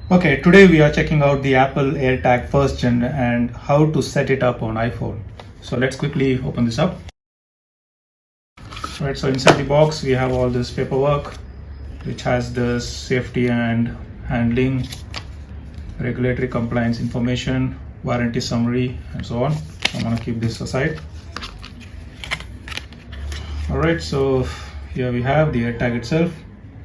Okay, today we are checking out the Apple AirTag first gen and how to set it up on iPhone. So let's quickly open this up. Right, so inside the box we have all this paperwork which has the safety and handling, regulatory compliance information, warranty summary, and so on. I'm gonna keep this aside. Alright, so here we have the AirTag itself.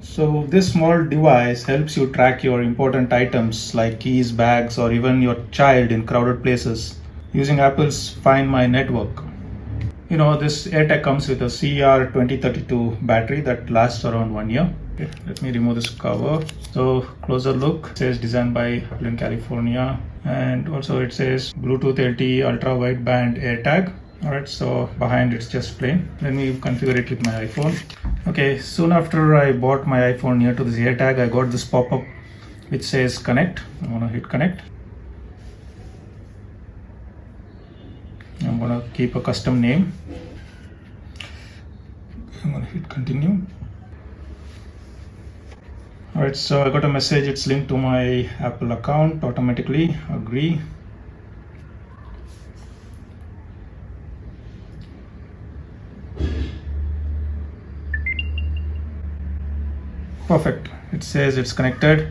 So this small device helps you track your important items like keys, bags, or even your child in crowded places using Apple's Find My network. You know, this AirTag comes with a CR2032 battery that lasts around 1 year. Okay, let me remove this cover. So closer look, it says designed by Apple in California, and also it says Bluetooth LTE ultra wideband AirTag. Alright, so behind it's just plain. Let me configure it with my iPhone. Okay, soon after I bought my iPhone near to this AirTag, I got this pop-up which says connect. I'm gonna hit connect. I'm gonna keep a custom name. I'm gonna hit continue. Alright, so I got a message, it's linked to my Apple account automatically. Agree. Perfect. It says it's connected.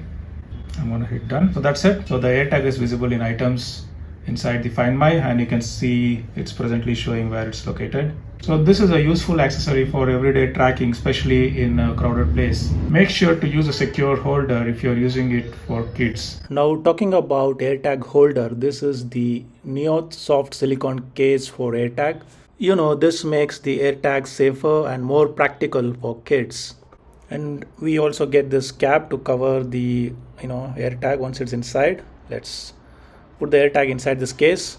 I'm going to hit done. So that's it. So the AirTag is visible in items inside the Find My, and you can see it's presently showing where it's located. So this is a useful accessory for everyday tracking, especially in a crowded place. Make sure to use a secure holder if you're using it for kids. Now talking about AirTag holder, this is the Neo soft silicone case for AirTag. You know, this makes the AirTag safer and more practical for kids. And we also get this cap to cover the AirTag once it's inside. Let's put the AirTag inside this case.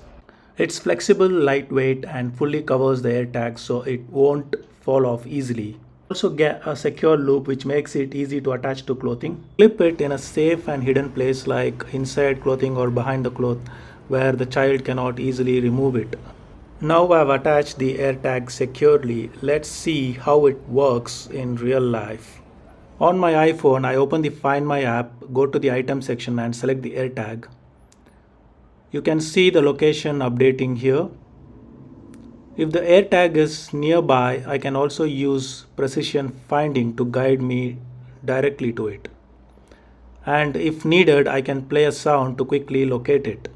It's flexible, lightweight, and fully covers the AirTag so it won't fall off easily. Also get a secure loop which makes it easy to attach to clothing. Clip it in a safe and hidden place like inside clothing or behind the cloth where the child cannot easily remove it. Now I've attached the AirTag securely. Let's see how it works in real life. On my iPhone, I open the Find My app, go to the item section and select the AirTag. You can see the location updating here. If the AirTag is nearby, I can also use precision finding to guide me directly to it. And if needed, I can play a sound to quickly locate it.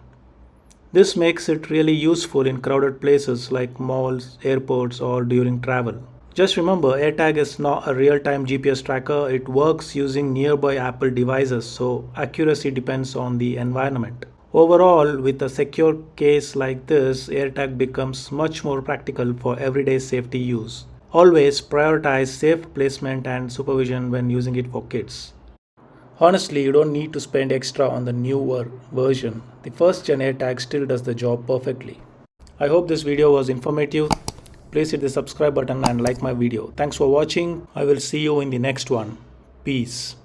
This makes it really useful in crowded places like malls, airports, or during travel. Just remember, AirTag is not a real-time GPS tracker. It works using nearby Apple devices, so accuracy depends on the environment. Overall, with a secure case like this, AirTag becomes much more practical for everyday safety use. Always prioritize safe placement and supervision when using it for kids. Honestly, you don't need to spend extra on the newer version. The first gen AirTag still does the job perfectly. I hope this video was informative. Please hit the subscribe button and like my video. Thanks for watching. I will see you in the next one. Peace.